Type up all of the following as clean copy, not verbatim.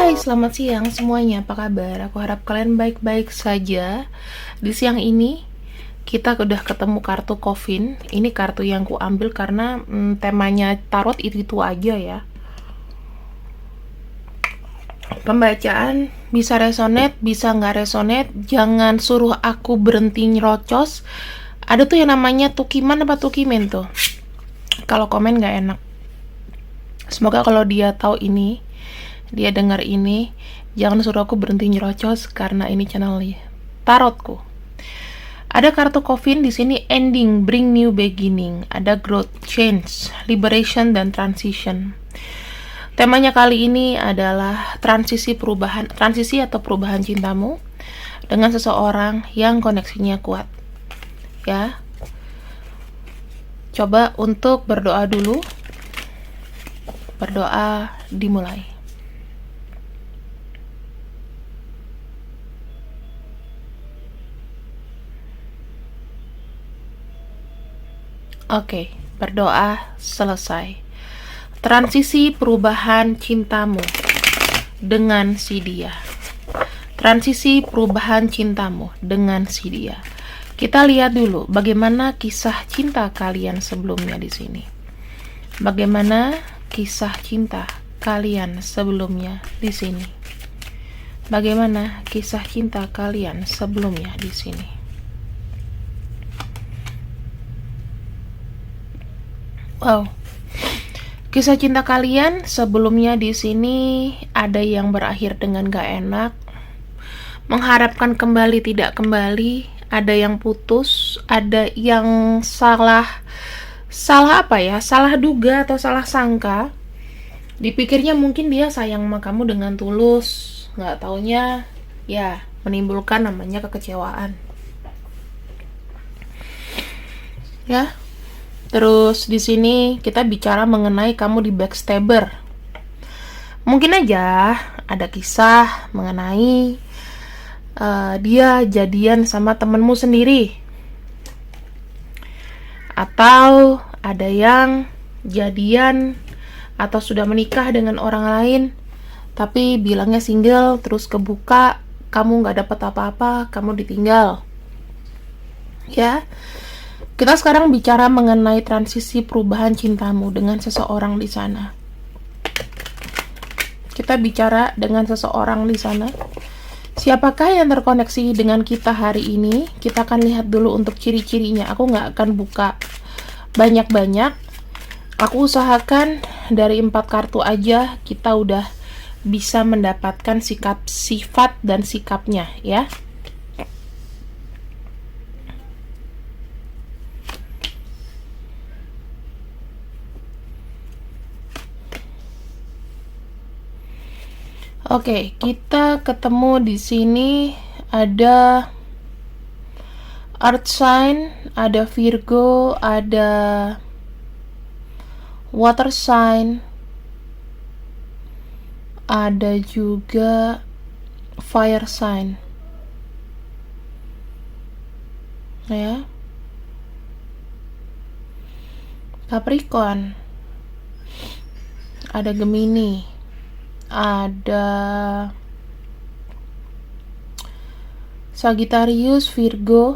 Hai, selamat siang semuanya. Apa kabar? Aku harap kalian baik-baik saja. Di siang ini kita udah ketemu kartu Coffin. Ini kartu yang ku ambil karena temanya tarot itu aja ya. Pembacaan bisa resonate, bisa nggak resonate. Jangan suruh aku berhenti nyerocos. Ada tuh yang namanya tukiman apa tukimen tuh. Kalau komen nggak enak. Semoga kalau dia tahu ini, dia dengar ini, jangan suruh aku berhenti nyerocos karena ini channel tarotku. Ada kartu Coffin di sini, ending, bring new beginning. Ada growth, change, liberation dan transition. Temanya kali ini adalah transisi atau perubahan cintamu dengan seseorang yang koneksinya kuat. Ya. Coba untuk berdoa dulu. Berdoa dimulai. Oke, berdoa selesai. Transisi perubahan cintamu dengan si dia. Transisi perubahan cintamu dengan si dia. Kita lihat dulu bagaimana kisah cinta kalian sebelumnya di sini. Bagaimana kisah cinta kalian sebelumnya di sini. Bagaimana kisah cinta kalian sebelumnya di sini. Wow. Kisah cinta kalian sebelumnya di sini ada yang berakhir dengan gak enak, mengharapkan kembali tidak kembali, ada yang putus, ada yang salah apa ya? Salah duga atau salah sangka. Dipikirnya mungkin dia sayang sama kamu dengan tulus, nggak taunya ya menimbulkan namanya kekecewaan. Ya. Terus di sini kita bicara mengenai kamu di backstabber. Mungkin aja ada kisah mengenai dia jadian sama temenmu sendiri, atau ada yang jadian atau sudah menikah dengan orang lain, tapi bilangnya single, terus kebuka kamu nggak dapat apa-apa, kamu ditinggal. Ya. Kita sekarang bicara mengenai transisi perubahan cintamu dengan seseorang di sana. Kita bicara dengan seseorang di sana. Siapakah yang terkoneksi dengan kita hari ini? Kita akan lihat dulu untuk ciri-cirinya. Aku nggak akan buka banyak-banyak. Aku usahakan dari 4 kartu aja kita udah bisa mendapatkan sifat dan sikapnya ya. Oke, kita ketemu di sini ada Earth sign, ada Virgo, ada Water sign, ada juga Fire sign. Ya. Capricorn, ada Gemini, ada Sagittarius, Virgo,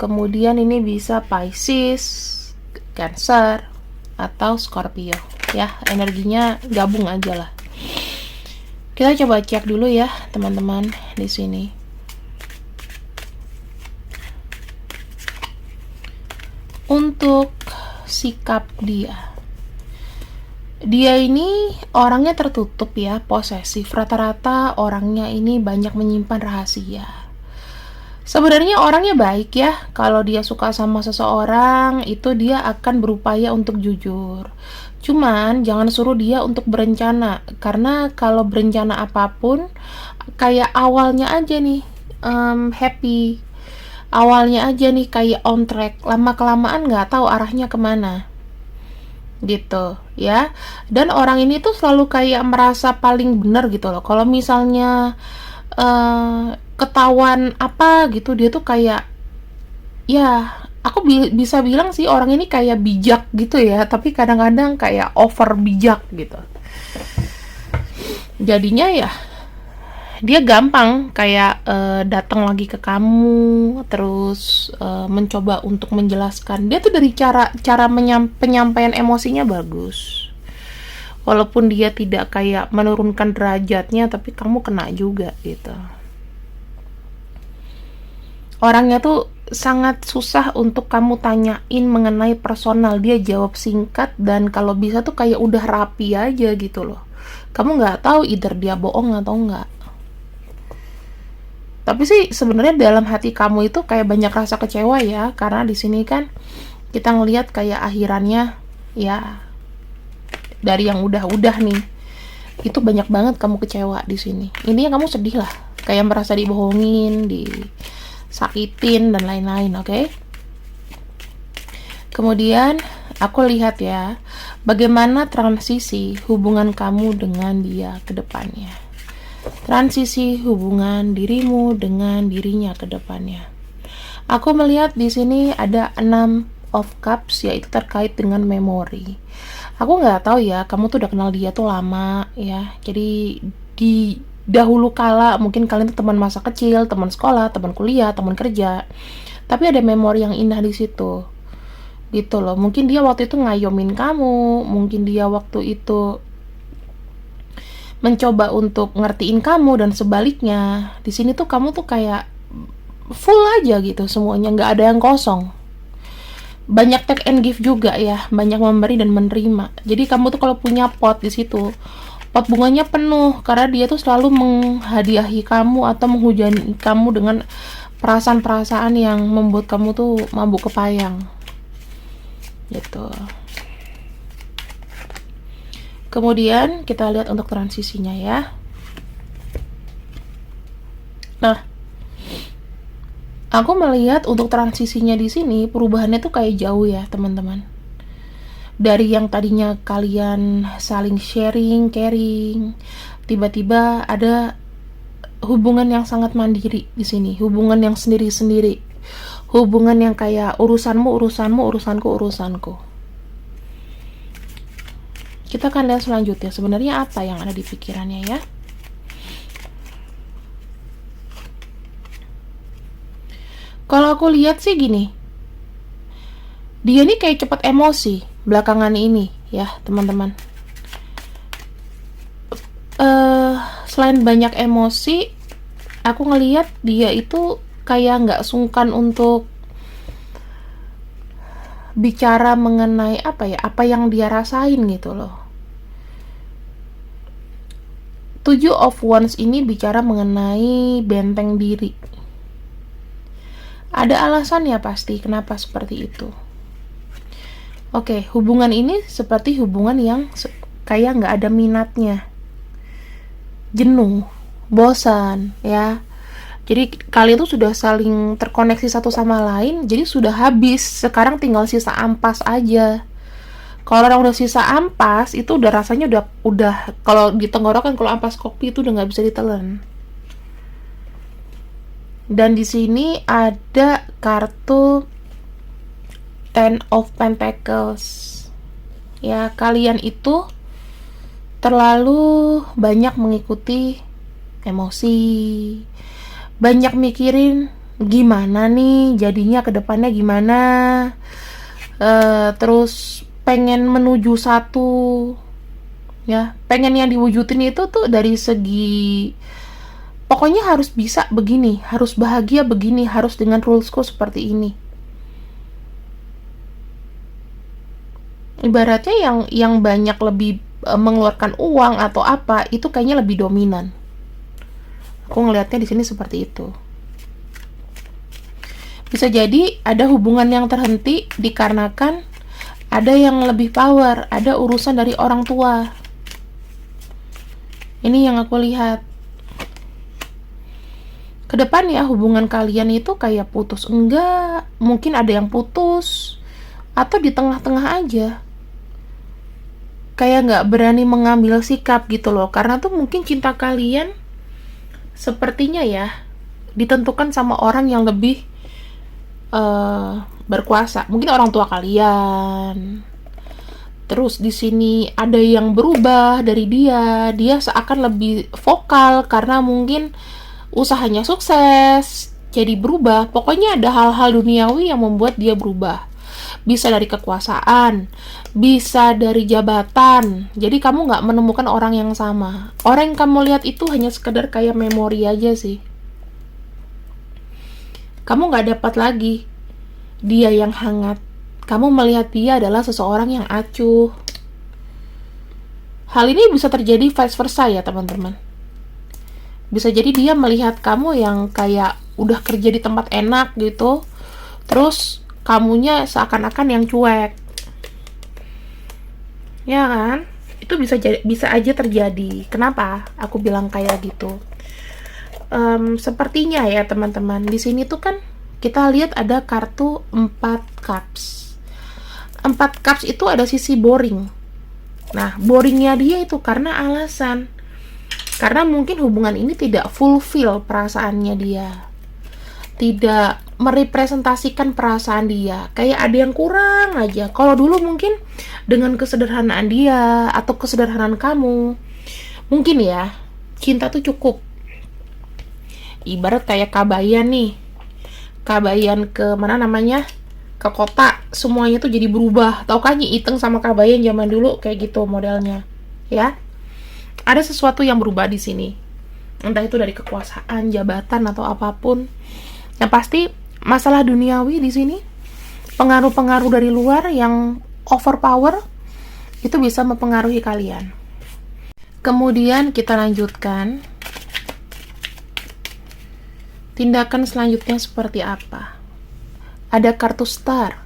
kemudian ini bisa Pisces, Cancer, atau Scorpio ya, energinya gabung aja lah. Kita coba cek dulu ya teman-teman di sini. Untuk sikap dia ini orangnya tertutup ya, posesif. Rata-rata orangnya ini banyak menyimpan rahasia. Sebenarnya orangnya baik ya. Kalau dia suka sama seseorang, itu dia akan berupaya untuk jujur. Cuman jangan suruh dia untuk berencana, karena kalau berencana apapun, kayak awalnya aja nih happy, awalnya aja nih kayak on track, lama-kelamaan nggak tahu arahnya kemana. Gitu ya. Dan orang ini tuh selalu kayak merasa paling benar gitu loh. Kalau misalnya ketahuan apa gitu, dia tuh kayak ya, aku bisa bilang sih orang ini kayak bijak gitu ya, tapi kadang-kadang kayak over bijak gitu. Jadinya ya dia gampang kayak datang lagi ke kamu, terus mencoba untuk menjelaskan. Dia tuh dari cara cara penyampaian emosinya bagus. Walaupun dia tidak kayak menurunkan derajatnya, tapi kamu kena juga gitu. Orangnya tuh sangat susah untuk kamu tanyain mengenai personal. Dia jawab singkat dan kalau bisa tuh kayak udah rapi aja gitu loh. Kamu nggak tahu either dia bohong atau enggak. Tapi sih sebenarnya dalam hati kamu itu kayak banyak rasa kecewa ya, karena di sini kan kita ngelihat kayak akhirannya ya dari yang udah-udah nih. Itu banyak banget kamu kecewa di sini. Intinya kamu sedih lah, kayak merasa dibohongin, disakitin dan lain-lain, oke? Kemudian aku lihat ya, bagaimana transisi hubungan kamu dengan dia ke depannya. Transisi hubungan dirimu dengan dirinya ke depannya. Aku melihat di sini ada 6 of Cups, yaitu terkait dengan memori. Aku nggak tahu ya, kamu tuh udah kenal dia tuh lama ya. Jadi di dahulu kala mungkin kalian tuh teman masa kecil, teman sekolah, teman kuliah, teman kerja. Tapi ada memori yang indah di situ. Gitu loh. Mungkin dia waktu itu ngayomin kamu, mungkin dia waktu itu mencoba untuk ngertiin kamu dan sebaliknya. Di sini tuh kamu tuh kayak full aja gitu semuanya, nggak ada yang kosong. Banyak take and give juga ya, banyak memberi dan menerima. Jadi kamu tuh kalau punya pot di situ, pot bunganya penuh karena dia tuh selalu menghadiahi kamu atau menghujani kamu dengan perasaan-perasaan yang membuat kamu tuh mabuk kepayang. Gitu. Kemudian kita lihat untuk transisinya ya. Nah, aku melihat untuk transisinya di sini perubahannya tuh kayak jauh ya, teman-teman. Dari yang tadinya kalian saling sharing, caring, tiba-tiba ada hubungan yang sangat mandiri di sini, hubungan yang sendiri-sendiri. Hubungan yang kayak urusanmu, urusanmu, urusanku, urusanku. Kita akan lihat selanjutnya sebenarnya apa yang ada di pikirannya ya. Kalau aku lihat sih gini, dia nih kayak cepat emosi belakangan ini ya teman-teman. Selain banyak emosi, aku ngelihat dia itu kayak nggak sungkan untuk bicara mengenai apa yang dia rasain gitu loh. 7 of Wands ini bicara mengenai benteng diri. Ada alasan ya pasti kenapa seperti itu. Oke, hubungan ini seperti hubungan yang kayak nggak ada minatnya. Jenuh, bosan, ya. Jadi kalian tuh sudah saling terkoneksi satu sama lain, jadi sudah habis. Sekarang tinggal sisa ampas aja. Kalau orang udah sisa ampas, itu udah rasanya udah kalau di tenggorokan kalau ampas kopi itu udah nggak bisa ditelan. Dan di sini ada kartu Ten of Pentacles. Ya, kalian itu terlalu banyak mengikuti emosi, banyak mikirin gimana nih jadinya ke depannya gimana, terus pengen menuju satu ya, pengen yang diwujudin itu tuh dari segi pokoknya harus bisa begini, harus bahagia begini, harus dengan rulesku seperti ini. Ibaratnya yang banyak lebih mengeluarkan uang atau apa itu kayaknya lebih dominan. Aku ngelihatnya di sini seperti itu. Bisa jadi ada hubungan yang terhenti dikarenakan ada yang lebih power, ada urusan dari orang tua. Ini yang aku lihat. Kedepan ya hubungan kalian itu kayak putus enggak, mungkin ada yang putus, atau di tengah-tengah aja. Kayak nggak berani mengambil sikap gitu loh, karena tuh mungkin cinta kalian sepertinya ya ditentukan sama orang yang lebih berkuasa, mungkin orang tua kalian, Terus di sini ada yang berubah dari dia. Dia seakan lebih vokal karena mungkin usahanya sukses, jadi berubah. Pokoknya ada hal-hal duniawi yang membuat dia berubah. Bisa dari kekuasaan, bisa dari jabatan. Jadi kamu nggak menemukan orang yang sama. Orang yang kamu lihat itu hanya sekedar kayak memori aja sih. Kamu nggak dapat lagi dia yang hangat. Kamu melihat dia adalah seseorang yang acuh. Hal ini bisa terjadi vice versa ya teman-teman. Bisa jadi dia melihat kamu yang kayak udah kerja di tempat enak gitu, terus kamunya seakan-akan yang cuek. Ya kan? Itu bisa aja terjadi. Kenapa aku bilang kayak gitu? Sepertinya ya teman-teman, di sini tuh kan kita lihat ada kartu 4 cups. 4 cups itu ada sisi boring. Nah, boringnya dia itu karena alasan. Karena mungkin hubungan ini tidak fulfill perasaannya dia. Tidak merepresentasikan perasaan dia. Kayak ada yang kurang aja. Kalau dulu mungkin dengan kesederhanaan dia atau kesederhanaan kamu, mungkin ya, cinta tuh cukup. Ibarat kayak Kabayan nih. Kabayan ke mana namanya? Ke kota, semuanya tuh jadi berubah. Tau kan Nyi Iteng sama Kabayan zaman dulu kayak gitu modelnya. Ya. Ada sesuatu yang berubah di sini. Entah itu dari kekuasaan, jabatan atau apapun. Yang pasti masalah duniawi di sini, pengaruh-pengaruh dari luar yang overpower itu bisa mempengaruhi kalian. Kemudian kita lanjutkan. Tindakan selanjutnya seperti apa? Ada kartu star.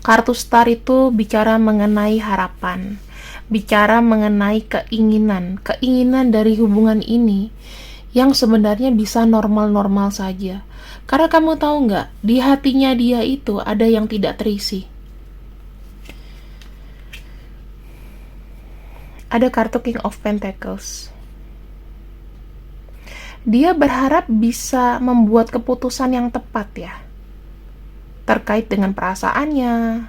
Kartu star itu bicara mengenai harapan, bicara mengenai keinginan dari hubungan ini yang sebenarnya bisa normal-normal saja. Karena kamu tahu nggak, di hatinya dia itu ada yang tidak terisi. Ada kartu King of Pentacles. Dia berharap bisa membuat keputusan yang tepat ya, terkait dengan perasaannya.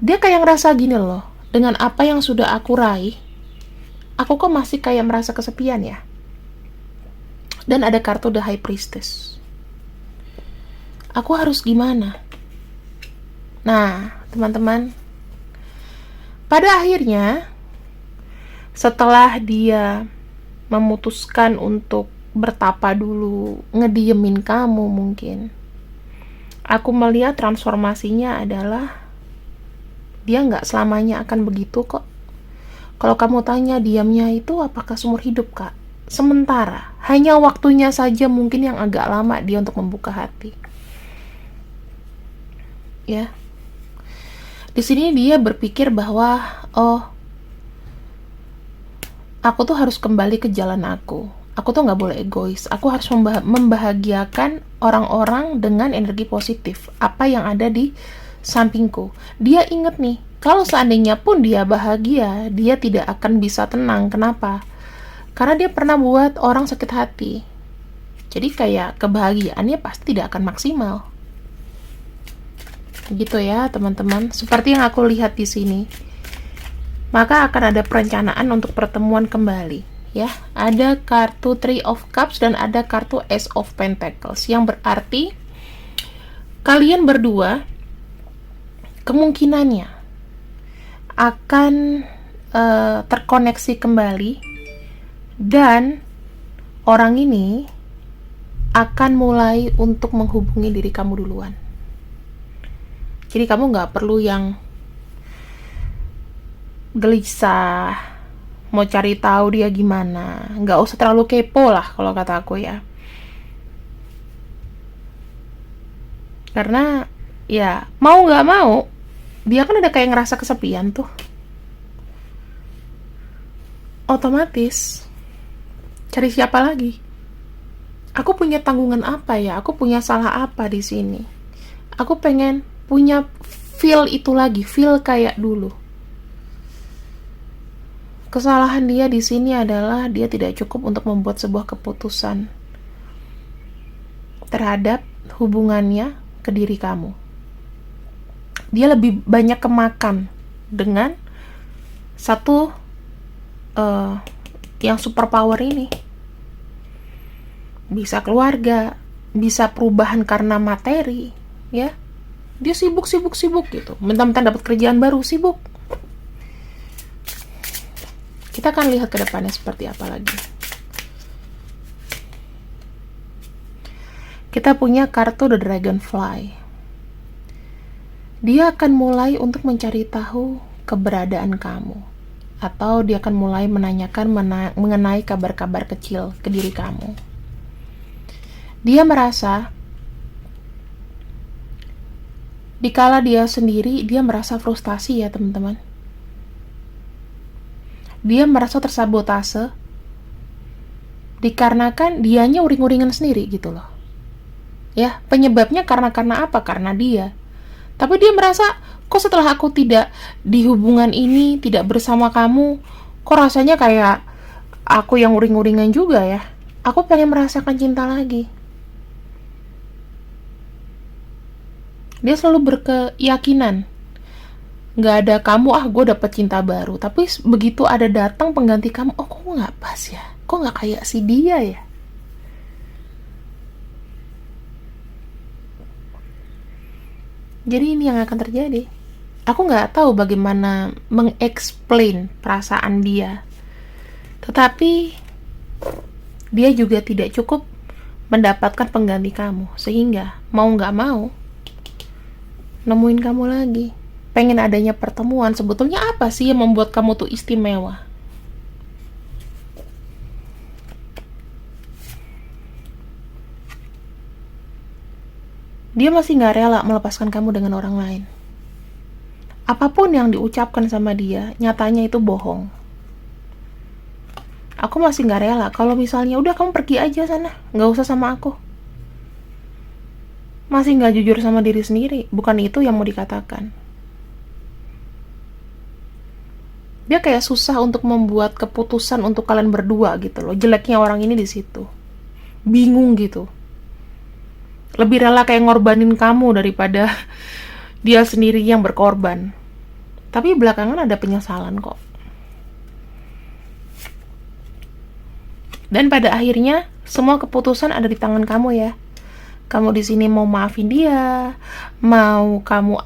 Dia kayak ngerasa gini loh, dengan apa yang sudah aku raih, aku kok masih kayak merasa kesepian ya. Dan ada kartu The High Priestess. Aku harus gimana? Nah, teman-teman, pada akhirnya setelah dia memutuskan untuk bertapa dulu, ngediemin kamu mungkin, aku melihat transformasinya adalah dia nggak selamanya akan begitu kok. Kalau kamu tanya diamnya itu apakah seumur hidup, Kak? Sementara, hanya waktunya saja mungkin yang agak lama dia untuk membuka hati. Ya. Di sini dia berpikir bahwa aku tuh harus kembali ke jalan aku. Aku tuh nggak boleh egois. Aku harus membahagiakan orang-orang dengan energi positif. Apa yang ada di sampingku. Dia inget nih, kalau seandainya pun dia bahagia, dia tidak akan bisa tenang. Kenapa? Karena dia pernah buat orang sakit hati. Jadi kayak kebahagiaannya pasti tidak akan maksimal. Gitu ya, teman-teman. Seperti yang aku lihat di sini. Maka akan ada perencanaan untuk pertemuan kembali. Ya, ada kartu Three of Cups dan ada kartu Ace of Pentacles, yang berarti kalian berdua kemungkinannya akan terkoneksi kembali, dan orang ini akan mulai untuk menghubungi diri kamu duluan. Jadi kamu nggak perlu yang gelisah mau cari tahu dia gimana. Nggak usah terlalu kepo lah kalau kata aku ya. Karena ya mau nggak mau, dia kan udah kayak ngerasa kesepian tuh. Otomatis cari siapa lagi? Aku punya tanggungan apa ya? Aku punya salah apa di sini? Aku pengen punya feel itu lagi, feel kayak dulu. Kesalahan dia di sini adalah dia tidak cukup untuk membuat sebuah keputusan terhadap hubungannya ke diri kamu. Dia lebih banyak kemakan dengan satu yang superpower ini. Bisa keluarga, bisa perubahan karena materi, ya. Dia sibuk gitu. Mentang-mentang dapat kerjaan baru, sibuk. Kita akan lihat ke depannya seperti apa lagi. Kita punya kartu The Dragonfly. Dia akan mulai untuk mencari tahu keberadaan kamu. Atau dia akan mulai menanyakan mengenai kabar-kabar kecil ke diri kamu. Dia merasa, dikala dia sendiri, dia merasa frustasi ya teman-teman. Dia merasa tersabotase, dikarenakan dianya uring-uringan sendiri gitu loh. Ya, penyebabnya karena apa? Karena dia. Tapi dia merasa, kok setelah aku tidak di hubungan ini, tidak bersama kamu, kok rasanya kayak aku yang uring-uringan juga ya. Aku pengen merasakan cinta lagi. Dia selalu berkeyakinan, nggak ada kamu, gue dapet cinta baru. Tapi begitu ada datang pengganti kamu, oh kok nggak pas ya, kok nggak kayak si dia ya. Jadi ini yang akan terjadi. Aku nggak tahu bagaimana mengexplain perasaan dia, tetapi dia juga tidak cukup mendapatkan pengganti kamu, sehingga mau nggak mau nemuin kamu lagi. Pengen adanya pertemuan. Sebetulnya apa sih yang membuat kamu tuh istimewa? Dia masih gak rela melepaskan kamu dengan orang lain. Apapun yang diucapkan sama dia, nyatanya itu bohong. Aku masih gak rela kalau misalnya udah kamu pergi aja sana, gak usah sama aku. Masih gak jujur sama diri sendiri. Bukan itu yang mau dikatakan. Dia kayak susah untuk membuat keputusan untuk kalian berdua gitu loh. Jeleknya orang ini di situ. Bingung gitu. Lebih rela kayak ngorbanin kamu daripada dia sendiri yang berkorban. Tapi belakangan ada penyesalan kok. Dan pada akhirnya semua keputusan ada di tangan kamu ya. Kamu di sini mau maafin dia, mau kamu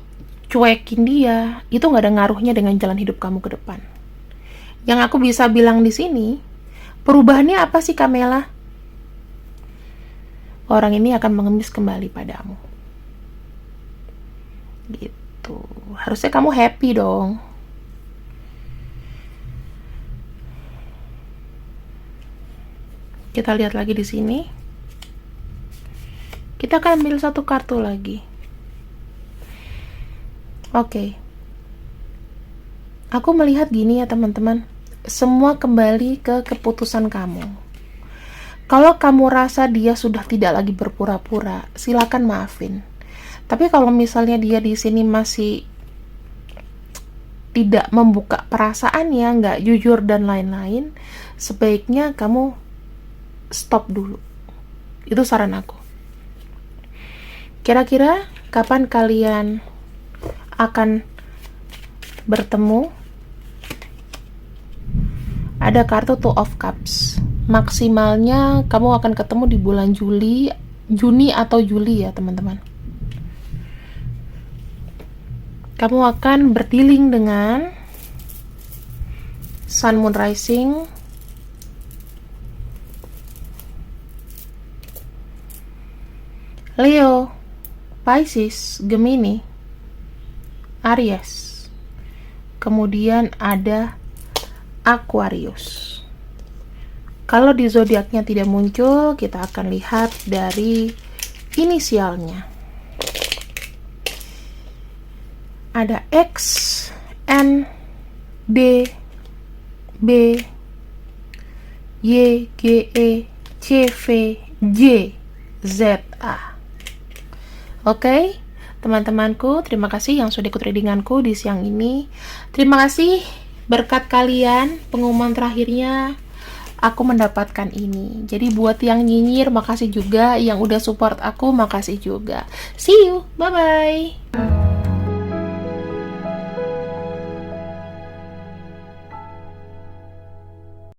cuekin dia, itu nggak ada ngaruhnya dengan jalan hidup kamu ke depan. Yang aku bisa bilang di sini, perubahannya apa sih Kamela? Orang ini akan mengemis kembali padamu. Gitu. Harusnya kamu happy dong. Kita lihat lagi di sini. Kita akan ambil satu kartu lagi. Oke. Aku melihat gini ya teman-teman. Semua kembali ke keputusan kamu. Kalau kamu rasa dia sudah tidak lagi berpura-pura, silakan maafin. Tapi kalau misalnya dia di sini masih tidak membuka perasaannya, nggak jujur dan lain-lain, sebaiknya kamu stop dulu. Itu saran aku. Kira-kira kapan kalian akan bertemu? Ada kartu Two of Cups. Maksimalnya kamu akan ketemu di bulan Juni atau Juli ya teman-teman. Kamu akan berdealing dengan Sun, Moon, Rising, Leo, Pisces, Gemini, Aries, kemudian ada Aquarius. Kalau di zodiaknya tidak muncul, kita akan lihat dari inisialnya. Ada X, N, D, B, Y, G, E, C, V, J, Z, A. Oke, teman-temanku, terima kasih yang sudah ikut readinganku di siang ini. Terima kasih berkat kalian, pengumuman terakhirnya aku mendapatkan ini. Jadi buat yang nyinyir, makasih juga. Yang udah support aku, makasih juga. See you, bye-bye.